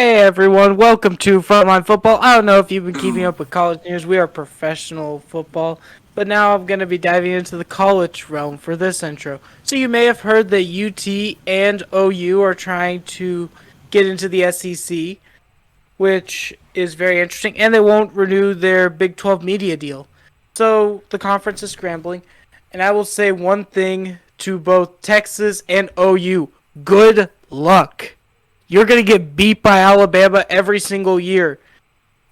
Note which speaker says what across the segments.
Speaker 1: Hey everyone, welcome to Frontline Football. I don't know if you've been keeping up with college news. We are professional football, but now I'm going to be diving into the college realm for this intro. So you may have heard that UT and OU are trying to get into the SEC, which is very interesting, and they won't renew their Big 12 media deal. So the conference is scrambling, and I will say one thing to both Texas and OU. Good luck. You're going to get beat by Alabama every single year.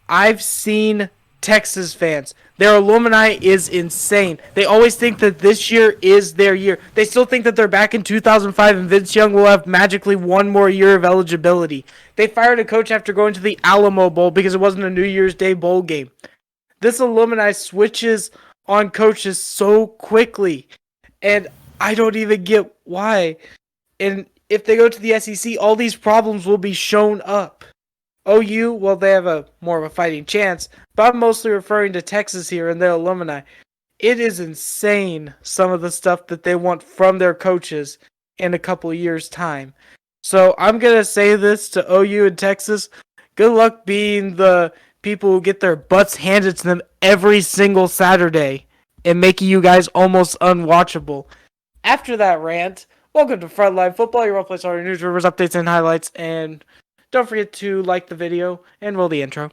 Speaker 1: I've seen Texas fans. Their alumni is insane. They always think that this year is their year. They still think that they're back in 2005 and Vince Young will have magically one more year of eligibility. They fired a coach after going to the Alamo Bowl because it wasn't a New Year's Day bowl game. This alumni switches on coaches so quickly, and I don't even get why. And if they go to the SEC, all these problems will be shown up. OU, well, they have a more of a fighting chance, but I'm mostly referring to Texas here and their alumni. It is insane, some of the stuff that they want from their coaches in a couple of years' time. So I'm going to say this to OU and Texas. Good luck being the people who get their butts handed to them every single Saturday and making you guys almost unwatchable. After that rant, welcome to Frontline Football, your one-place all your news, rumors, updates, and highlights. And don't forget to like the video and roll the intro.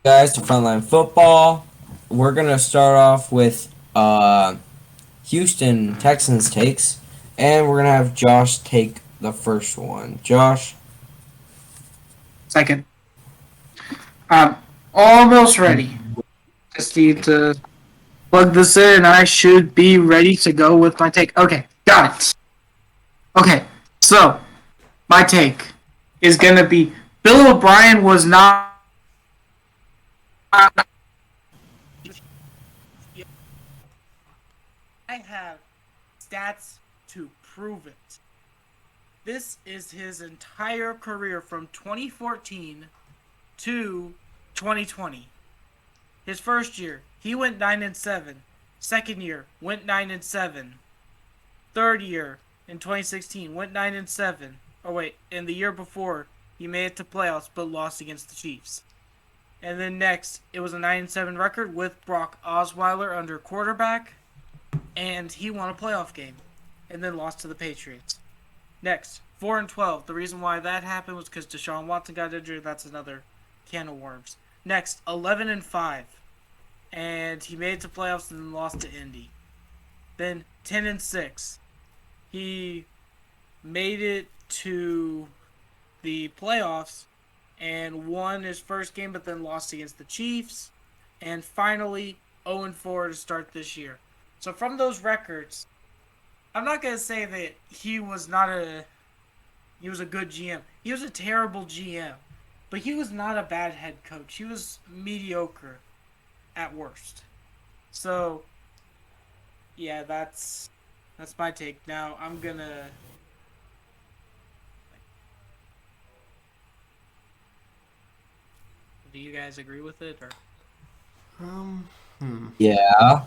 Speaker 2: Guys, to Frontline Football. We're gonna start off with Houston Texans takes, and we're gonna have Josh take the first one. Josh.
Speaker 3: Second. I'm almost ready. Just need to plug this in and I should be ready to go with my take. Okay, got it. Okay, so my take is going to be Bill O'Brien was not.
Speaker 1: I have stats to prove it. This is his entire career from 2014 to 2020. His first year, he went 9-7. Second year, went 9-7. Third year, in 2016, went 9-7. Oh wait, and the year before, he made it to playoffs but lost against the Chiefs. And then next, it was a 9-7 record with Brock Osweiler under quarterback, and he won a playoff game, and then lost to the Patriots. Next, 4-12. The reason why that happened was because Deshaun Watson got injured. That's another can of worms. Next, 11-5, and he made it to playoffs and then lost to Indy. Then 10-6, he made it to the playoffs and won his first game, but then lost against the Chiefs. And finally, 0-4 to start this year. So from those records, I'm not going to say that he was a good GM. He was a terrible GM. But he was not a bad head coach. He was mediocre at worst. So, yeah, that's my take. Now, I'm going to... Do you guys agree with it? Or?
Speaker 2: Yeah.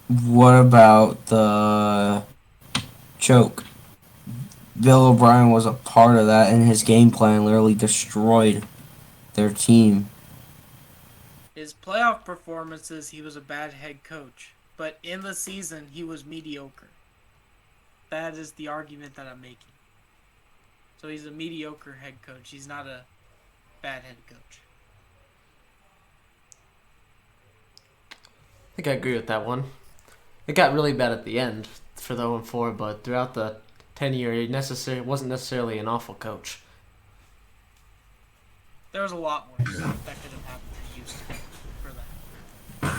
Speaker 2: What about the choke? Bill O'Brien was a part of that, and his game plan literally destroyed their team.
Speaker 1: His playoff performances, he was a bad head coach. But in the season, he was mediocre. That is the argument that I'm making. So he's a mediocre head coach. He's not a bad head coach.
Speaker 4: I think I agree with that one. It got really bad at the end for the 0-4, but throughout the tenure, he wasn't necessarily an awful coach.
Speaker 1: There was a lot more stuff that could have happened to Houston for that.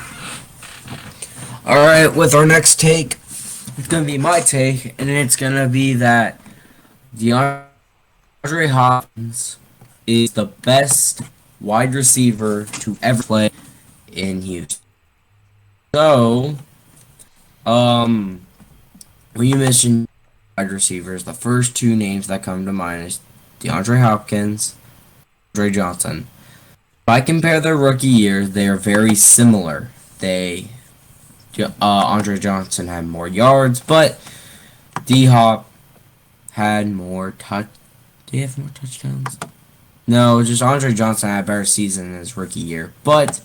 Speaker 2: Alright, with our next take, it's going to be my take, and it's going to be that Deandre Hopkins is the best wide receiver to ever play in Houston. So, when you mention wide receivers, the first two names that come to mind is DeAndre Hopkins, Andre Johnson. If I compare their rookie years, they are very similar. They Andre Johnson had more yards, but D-Hop had more touch. Did he have more touchdowns? No, just Andre Johnson had a better season in his rookie year. But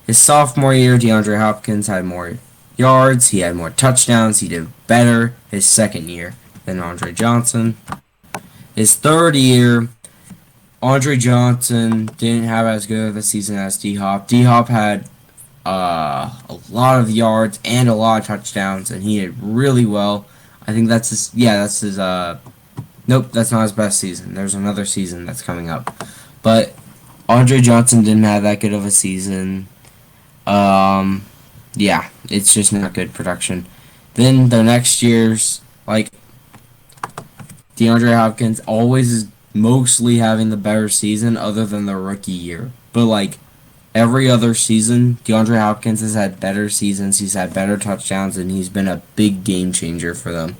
Speaker 2: his sophomore year, DeAndre Hopkins had more yards. He had more touchdowns. He did better his second year than Andre Johnson. His third year, Andre Johnson didn't have as good of a season as D-Hop. D-Hop had a lot of yards and a lot of touchdowns, and he did really well. I think that's his. Yeah, that's his. Nope, that's not his best season. There's another season that's coming up, but Andre Johnson didn't have that good of a season. Yeah, it's just not good production. Then the next year's DeAndre Hopkins always is mostly having the better season other than the rookie year. But every other season, DeAndre Hopkins has had better seasons, he's had better touchdowns, and he's been a big game changer for them.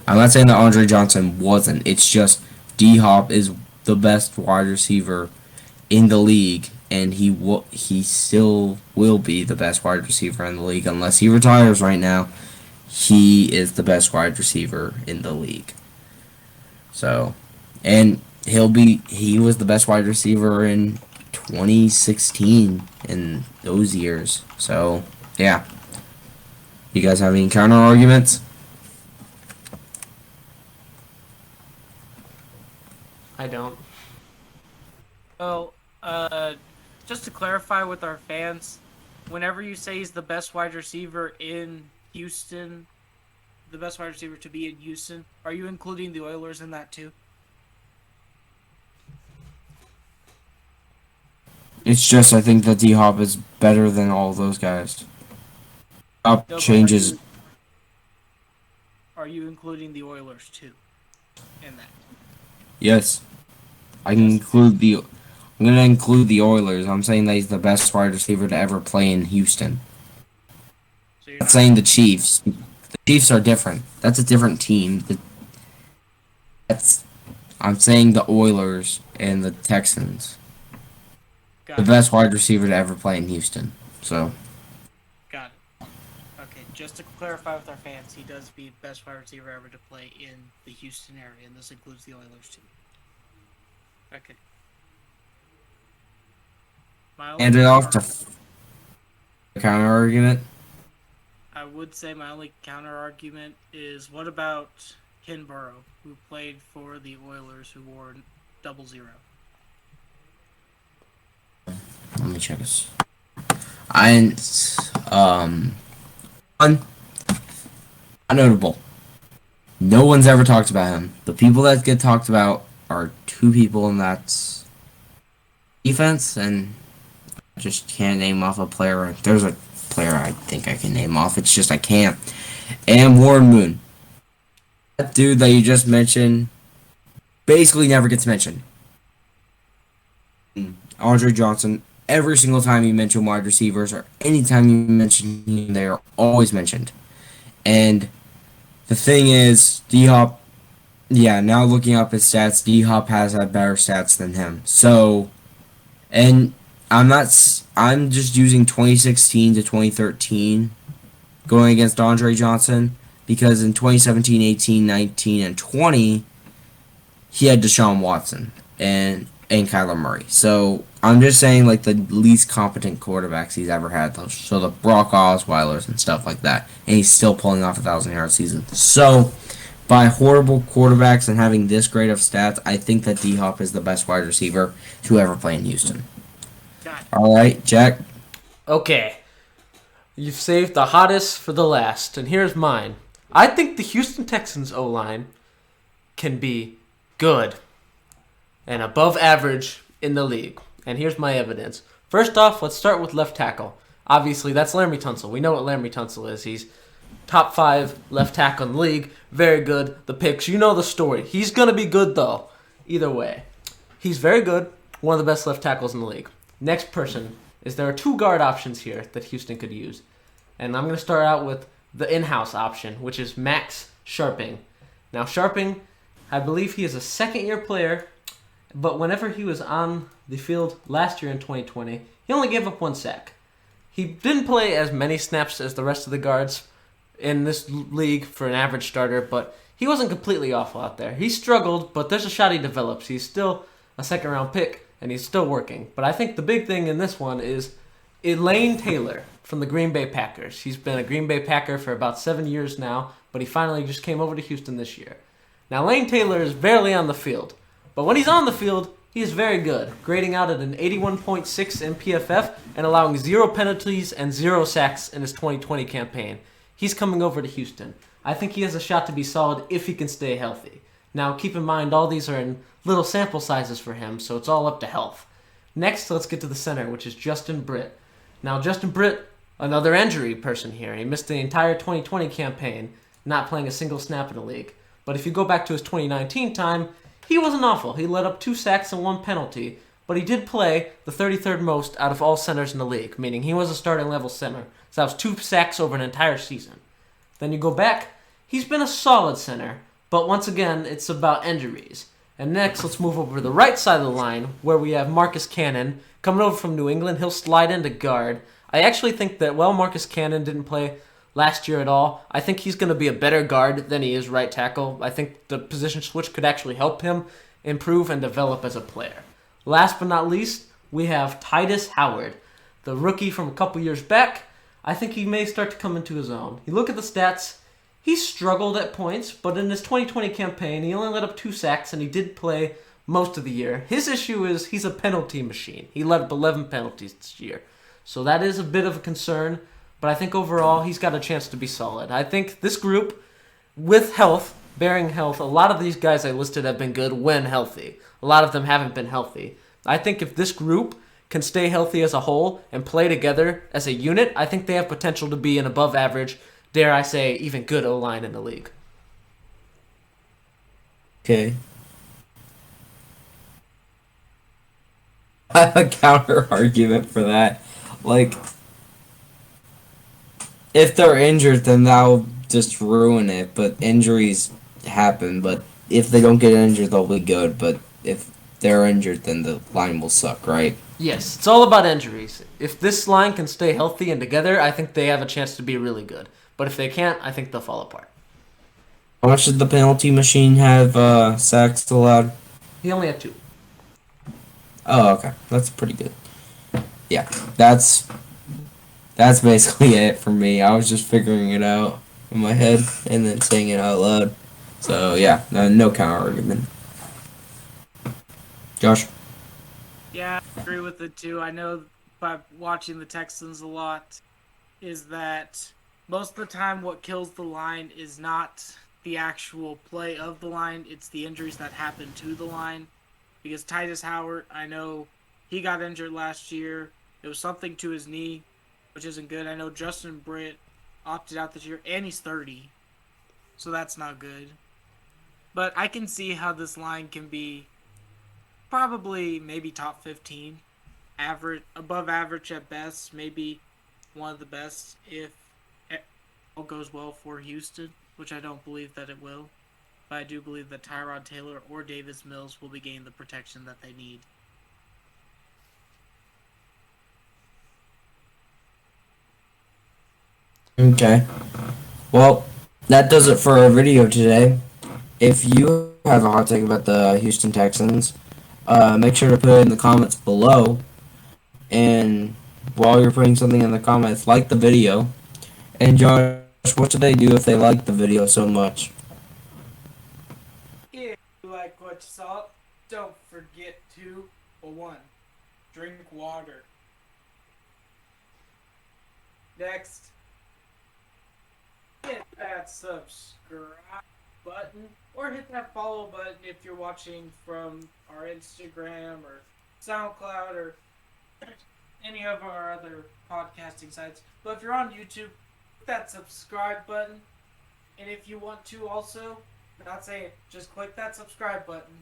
Speaker 2: I'm not saying that Andre Johnson wasn't. It's just D-Hop is the best wide receiver in the league, and he still will be the best wide receiver in the league unless he retires right now. He is the best wide receiver in the league. So, and he was the best wide receiver in 2016 in those years. So, yeah. You guys have any counter arguments?
Speaker 4: I don't.
Speaker 1: Well, just to clarify with our fans, whenever you say he's the best wide receiver in Houston, the best wide receiver to be in Houston, are you including the Oilers in that too?
Speaker 2: It's just I think that D-Hop is better than all those guys. Up
Speaker 1: No, but
Speaker 2: changes.
Speaker 1: Are you including the Oilers too in that?
Speaker 2: Yes. I'm gonna include the Oilers. I'm saying that he's the best wide receiver to ever play in Houston.
Speaker 1: So you're
Speaker 2: I'm not saying the Chiefs. The Chiefs are different. That's a different team. I'm saying the Oilers and the Texans.
Speaker 1: got
Speaker 2: The
Speaker 1: it.
Speaker 2: best wide receiver to ever play in Houston. So
Speaker 1: Got it. Okay, just to clarify with our fans, he does be best wide receiver ever to play in the Houston area, and this includes the Oilers too. Okay. My only
Speaker 2: hand it off
Speaker 1: counter-
Speaker 2: to counter argument.
Speaker 1: I would say my only counter argument is what about Ken Burrow, who played for the Oilers, who wore 00?
Speaker 2: Let me check this. Notable. No one's ever talked about him. The people that get talked about are two people, and that's defense, and I just can't name off a player. There's a player I think I can name off. It's just I can't. And Warren Moon. That dude that you just mentioned basically never gets mentioned. Andre Johnson, every single time you mention wide receivers or anytime you mention him, they are always mentioned. And the thing is, D-Hop, now looking up his stats, D-Hop has had better stats than him. So, and I'm just using 2016 to 2013 going against Andre Johnson because in 2017, 18, 19, and 20, he had Deshaun Watson and Kyler Murray. So I'm just saying the least competent quarterbacks he's ever had. So the Brock Osweilers and stuff like that. And he's still pulling off a 1,000-yard season. So by horrible quarterbacks and having this great of stats, I think that D-Hop is the best wide receiver to ever play in Houston. All right, Jack.
Speaker 4: Okay. You've saved the hottest for the last, and here's mine. I think the Houston Texans O-line can be good and above average in the league. And here's my evidence. First off, let's start with left tackle. Obviously, that's Laremy Tunsil. We know what Laremy Tunsil is. He's top 5 left tackle in the league. Very good. The picks, you know the story. He's going to be good, though. Either way. He's very good. One of the best left tackles in the league. Next person is there are 2 guard options here that Houston could use. And I'm going to start out with the in-house option, which is Max Sharping. Now, Sharping, I believe he is a second-year player, but whenever he was on the field last year in 2020, he only gave up 1 sack. He didn't play as many snaps as the rest of the guards in this league for an average starter, but he wasn't completely awful out there. He struggled, but there's a shot he develops. He's still a second-round pick, and he's still working. But I think the big thing in this one is Elaine Taylor from the Green Bay Packers. He's been a Green Bay Packer for about 7 years now, but he finally just came over to Houston this year. Now, Elaine Taylor is barely on the field, but when he's on the field, he is very good, grading out at an 81.6 in PFF and allowing 0 penalties and 0 sacks in his 2020 campaign. He's coming over to Houston. I think he has a shot to be solid if he can stay healthy. Now, keep in mind, all these are in little sample sizes for him, so it's all up to health. Next, let's get to the center, which is Justin Britt. Now, Justin Britt, another injury person here. He missed the entire 2020 campaign, not playing a single snap in the league. But if you go back to his 2019 time, he wasn't awful. He let up 2 sacks and 1 penalty, but he did play the 33rd most out of all centers in the league, meaning he was a starting level center. So that was 2 sacks over an entire season. Then you go back, he's been a solid center, but once again, it's about injuries. And next, let's move over to the right side of the line, where we have Marcus Cannon coming over from New England. He'll slide into guard. I actually think that, while Marcus Cannon didn't play last year at all, I think he's going to be a better guard than he is right tackle. I think the position switch could actually help him improve and develop as a player. Last but not least, we have Titus Howard, the rookie from a couple years back. I think he may start to come into his own. You look at the stats, he struggled at points, but in his 2020 campaign, he only let up 2 sacks, and he did play most of the year. His issue is he's a penalty machine. He let up 11 penalties this year. So that is a bit of a concern, but I think overall he's got a chance to be solid. I think this group, with health, bearing health, a lot of these guys I listed have been good when healthy. A lot of them haven't been healthy. I think if this group can stay healthy as a whole and play together as a unit, I think they have potential to be an above average, dare I say, even good O-line in the league.
Speaker 2: Okay. I have a counter argument for that. Like, if they're injured, then that'll just ruin it. But injuries happen. But if they don't get injured, they'll be good. But if they're injured, then the line will suck, right?
Speaker 4: Yes, it's all about injuries. If this line can stay healthy and together, I think they have a chance to be really good. But if they can't, I think they'll fall apart.
Speaker 2: How much did the penalty machine have sacks allowed?
Speaker 4: He only had 2.
Speaker 2: Oh, okay. That's pretty good. Yeah, that's basically it for me. I was just figuring it out in my head and then saying it out loud. So, yeah, no counter argument. Josh?
Speaker 1: Yeah, I agree with it too. I know by watching the Texans a lot is that most of the time what kills the line is not the actual play of the line, it's the injuries that happen to the line. Because Titus Howard, I know he got injured last year. It was something to his knee, which isn't good. I know Justin Britt opted out this year, and he's 30. So that's not good. But I can see how this line can be probably maybe top 15. Average, above average at best. Maybe one of the best if all goes well for Houston, which I don't believe that it will. But I do believe that Tyrod Taylor or Davis Mills will be getting the protection that they need.
Speaker 2: Okay. Well, that does it for our video today. If you have a hot take about the Houston Texans, make sure to put it in the comments below. And while you're putting something in the comments, like the video. And Josh, what should they do if they like the video so much?
Speaker 1: If you like what you saw, don't forget to, 1, drink water. Next, hit that subscribe button or hit that follow button if you're watching from our Instagram or SoundCloud or any of our other podcasting sites. But if you're on YouTube, hit that subscribe button. And if you want to also, not saying it, just click that subscribe button.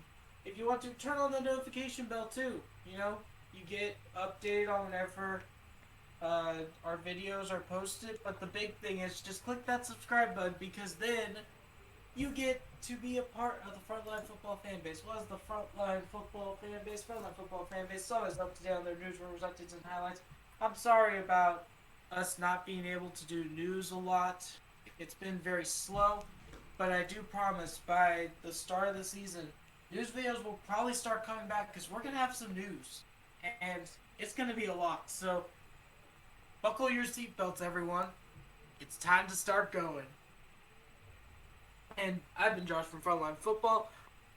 Speaker 1: If you want to, turn on the notification bell too. You know, you get updated on whenever our videos are posted. But the big thing is just click that subscribe button, because then you get to be a part of the Frontline Football fan base. What is the Frontline Football fan base? Frontline Football fan base is always up to date on their news, rumors, updates, and highlights. I'm sorry about us not being able to do news a lot. It's been very slow, but I do promise by the start of the season, news videos will probably start coming back because we're going to have some news. And it's going to be a lot. So buckle your seatbelts, everyone. It's time to start going. And I've been Josh from Frontline Football.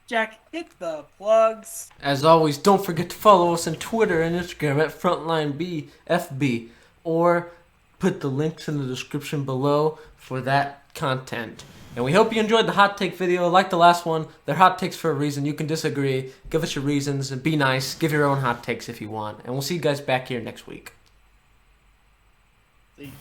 Speaker 1: Jack, hit the plugs.
Speaker 4: As always, don't forget to follow us on Twitter and Instagram at FrontlineBFB, or put the links in the description below for that content. And we hope you enjoyed the hot take video. Like the last one, they're hot takes for a reason. You can disagree. Give us your reasons and be nice. Give your own hot takes if you want. And we'll see you guys back here next week.
Speaker 1: See you.